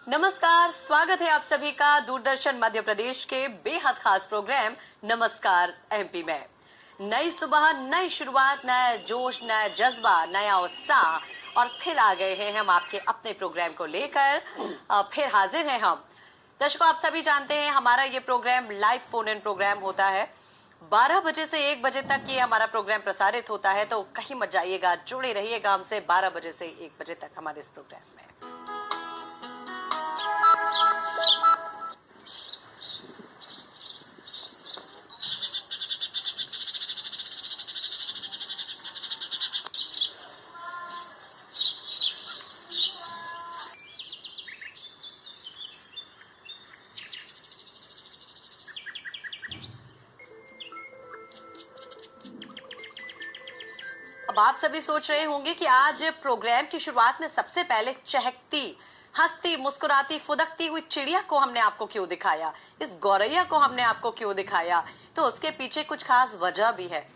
नमस्कार, स्वागत है आप सभी का दूरदर्शन मध्य प्रदेश के बेहद खास प्रोग्राम नमस्कार एमपी में। नई सुबह, नई शुरुआत, नया जोश, नया जज्बा, नया उत्साह और फिर आ गए हैं हम आपके अपने प्रोग्राम को लेकर। फिर हाजिर हैं हम। दर्शकों, आप सभी जानते हैं हमारा ये program live phone in program होता है। 12 बजे से 1 बजे तक ये हमारा प्रोग्राम प्रसारित होता है, तो कहीं मत जाइएगा, जुड़े रहिएगा हमसे 12 बजे से 1 बजे तक हमारे इस प्रोग्राम में। अब आप सभी सोच रहे होंगे कि आज प्रोग्राम की शुरुआत में सबसे पहले चहकती, हंसती, मुस्कुराती, फुदकती हुई चिड़िया को हमने आपको क्यों दिखाया, इस गौरैया को हमने आपको क्यों दिखाया। तो उसके पीछे कुछ खास वजह भी है।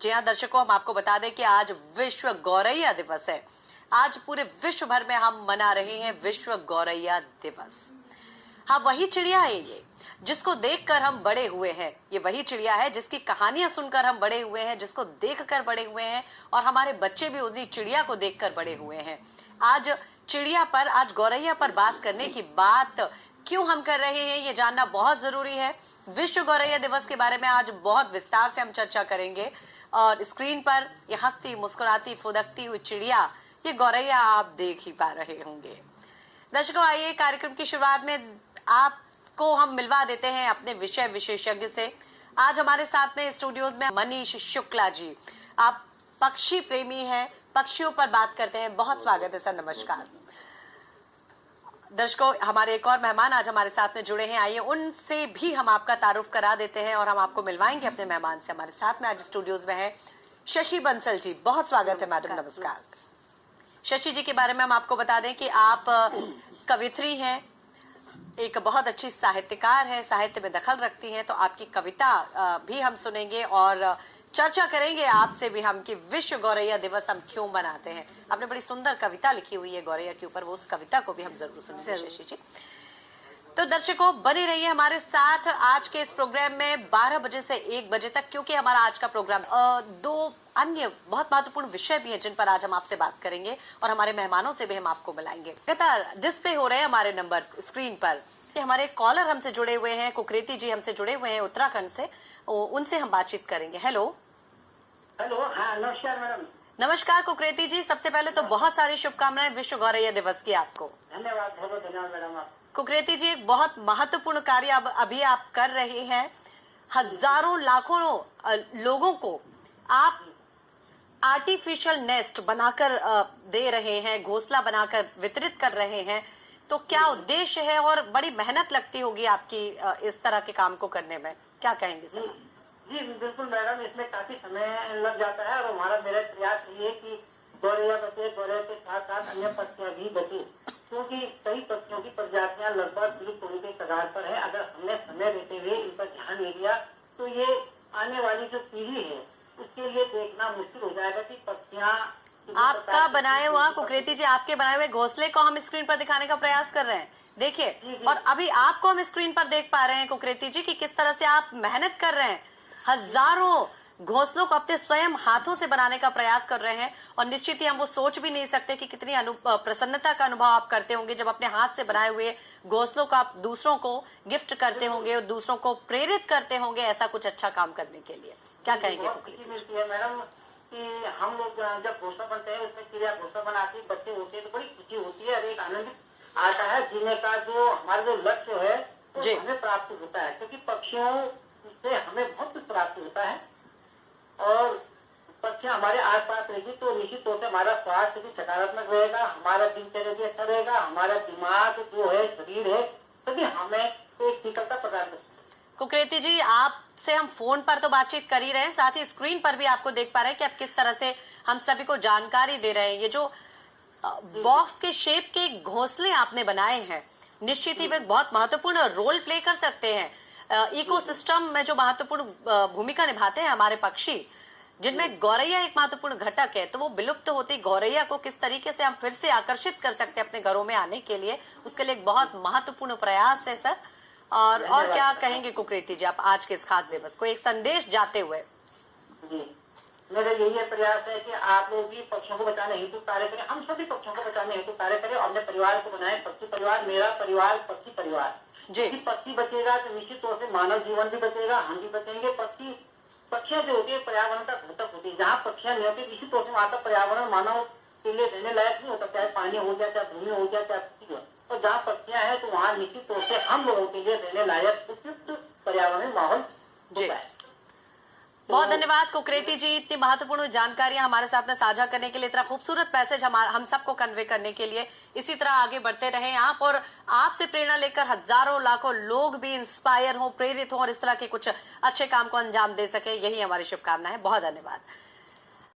जी हाँ दर्शकों, हम आपको बता दें कि आज विश्व गौरैया दिवस है। आज पूरे विश्व भर में हम मना रहे हैं विश्व गौरैया दिवस। हाँ, वही चिड़िया है ये जिसको देखकर हम बड़े हुए हैं। ये वही चिड़िया है जिसकी कहानियां सुनकर हम बड़े हुए हैं, जिसको देखकर बड़े हुए हैं, और हमारे बच्चे भी उसी चिड़िया को देखकर बड़े हुए हैं। आज चिड़िया पर, आज गौरैया पर बात करने की बात क्यों हम कर रहे हैं, ये जानना बहुत जरूरी है। विश्व गौरैया दिवस के बारे में आज बहुत विस्तार से हम चर्चा करेंगे। और स्क्रीन पर ये हंसती, मुस्कुराती, फुदकती हुई चिड़िया, ये गौरैया आप देख ही पा रहे होंगे। दर्शकों, आइए कार्यक्रम की शुरुआत में आपको हम मिलवा देते हैं अपने विषय विशेषज्ञ से। आज हमारे साथ में स्टूडियोज में मनीष शुक्ला जी। आप पक्षी प्रेमी हैं, पक्षियों पर बात करते हैं। बहुत स्वागत है सर, नमस्कार। दर्शकों, हमारे एक और मेहमान आज हमारे साथ में जुड़े हैं। आइए उनसे भी हम आपका तारुफ करा देते हैं और हम आपको मिलवाएंगे अपने मेहमान से। हमारे साथ में आज स्टूडियोज में है शशि बंसल जी। बहुत स्वागत है मैडम, नमस्कार। शशि जी के बारे में हम आपको बता दें कि आप कवित्री हैं, एक बहुत अच्छी साहित्यकार है, साहित्य में दखल रखती हैं। तो आपकी कविता भी हम सुनेंगे और चर्चा करेंगे आपसे भी हम कि विश्व गौरैया दिवस हम क्यों मनाते हैं। आपने बड़ी सुंदर कविता लिखी हुई है गौरैया के ऊपर, वो उस कविता को भी हम जरूर सुनेंगे शशि जी। तो दर्शकों, बने रहिए हमारे साथ आज के इस प्रोग्राम में 12 बजे से 1 बजे तक, क्योंकि हमारा आज का प्रोग्राम दो अन्य बहुत महत्वपूर्ण विषय भी हैं जिन पर आज हम आपसे बात करेंगे और हमारे मेहमानों से भी हम आपको मिलाएंगे। लगातार डिस्प्ले हो रहे हैं हमारे नंबर स्क्रीन पर। हमारे कॉलर हमसे जुड़े हुए हैं, कुकरेती जी हमसे जुड़े हुए हैं उत्तराखंड से, उनसे हम बातचीत करेंगे। हेलो हेलो, हाँ नमस्कार मैडम। नमस्कार कुकरेती जी, सबसे पहले तो बहुत सारी शुभकामनाएं विश्व गौरैया दिवस की आपको। धन्यवाद, बहुत धन्यवाद मैडम। आप कुकरेती जी, एक बहुत महत्वपूर्ण कार्य अभी आप कर रहे हैं। हजारों लाखों लोगों को आप आर्टिफिशियल नेस्ट बनाकर दे रहे हैं, घोंसला बनाकर वितरित कर रहे हैं। तो क्या उद्देश्य है, और बड़ी मेहनत लगती होगी आपकी इस तरह के काम को करने में, क्या कहेंगे सर? जी बिल्कुल मैडम, इसमें काफी समय लग जाता है और हमारा मेरा प्रयास ये है कि गौरैया बचे, गौरैया के साथ साथ अन्य पक्षियां भी बचे, क्योंकि कई पक्षियों की प्रजातियां लगभग विलुप्त होने के कगार पर है। अगर हमने समय देते हुए इन पर ध्यान नहीं दिया तो ये आने वाली जो पीढ़ी है उसके लिए देखना मुश्किल हो जाएगा कि पक्षियां। आपका बनाए हुआ, कुकरेती जी, आपके बनाए हुए घोंसले को हम स्क्रीन पर दिखाने का प्रयास कर रहे हैं, देखिए। और अभी आपको हम स्क्रीन पर देख पा रहे हैं कुकरेती जी कि किस तरह से आप मेहनत कर रहे हैं। हजारों घोंसलों को अपने स्वयं हाथों से बनाने का प्रयास कर रहे हैं। और निश्चित ही हम वो सोच भी नहीं सकते कि कितनी प्रसन्नता का अनुभव आप करते होंगे जब अपने हाथ से बनाए हुए घोंसलों को आप दूसरों को गिफ्ट करते होंगे और दूसरों को प्रेरित करते होंगे ऐसा कुछ अच्छा काम करने के लिए। क्या कहेंगे? खुशी मिलती है मैडम कि हम लोग जब घोंसला बनते हैं, उसमें चिड़िया घोंसला बनाती, बच्चे होते हैं, तो बड़ी खुशी होती है और एक आनंद आता है जीने का। जो हमारा जो लक्ष्य है वो हमें प्राप्त होता है, क्योंकि पक्षियों से हमें बहुत कुछ प्राप्त होता है। और पक्षियां हमारे आस पास रहेगी तो निश्चित तौर से हमारा स्वास्थ्य भी सकारात्मक रहेगा, हमारा दिनचर्या भी अच्छा रहेगा, हमारा दिमाग जो है, शरीर है, सभी हमें एक शीतलता प्रदान करती है। कुकरेती जी, आपसे हम फोन पर तो बातचीत कर ही रहे हैं, साथ ही स्क्रीन पर भी आपको देख पा रहे हैं कि आप किस तरह से हम सभी को जानकारी दे रहे हैं। ये जो बॉक्स के शेप के घोंसले आपने बनाए हैं, निश्चित ही वे बहुत महत्वपूर्ण रोल प्ले कर सकते हैं इकोसिस्टम में, जो महत्वपूर्ण भूमिका निभाते हैं हमारे पक्षी। जिनमें गौरैया एक महत्वपूर्ण घटक है, तो वो विलुप्त होती गौरैया को किस तरीके से हम फिर से आकर्षित कर सकते हैं अपने घरों में आने के लिए, उसके लिए एक बहुत महत्वपूर्ण प्रयास है सर। और क्या कहेंगे कुकरेती जी आप आज के इस खास दिवस को एक संदेश जाते हुए? जी, मेरा यही प्रयास है कि आप लोग भी पक्षियों को बचाने हेतु कार्य करें, हम सभी पक्षियों को बचाने हेतु कार्य करें और अपने परिवार को बनाए पक्षी परिवार, मेरा परिवार पक्षी परिवार। जी, पक्षी बचेगा तो निश्चित तौर से मानव जीवन भी बचेगा, हम भी बचेंगे। पक्षियां जो होती है पर्यावरण का घटक होती है, जहाँ पक्षियां नहीं होती निश्चित तौर से वहाँ का पर्यावरण मानव के लिए रहने लायक नहीं होता, चाहे पानी हो जाए, चाहे भूमि हो जाए, चाहे पक्षी हो। और जहाँ पक्षियां हैं तो वहाँ निश्चित तौर से हम लोगों के लिए रहने लायक उपयुक्त पर्यावरण माहौल होता है। बहुत धन्यवाद कुकरेती जी, इतनी महत्वपूर्ण जानकारियां हमारे साथ में साझा करने के लिए, इतना खूबसूरत मैसेज हम सबको कन्वे करने के लिए। इसी तरह आगे बढ़ते रहें आप, और आपसे प्रेरणा लेकर हजारों लाखों लोग भी इंस्पायर हों, प्रेरित हों और इस तरह के कुछ अच्छे काम को अंजाम दे सके, यही हमारी शुभकामना है। बहुत धन्यवाद।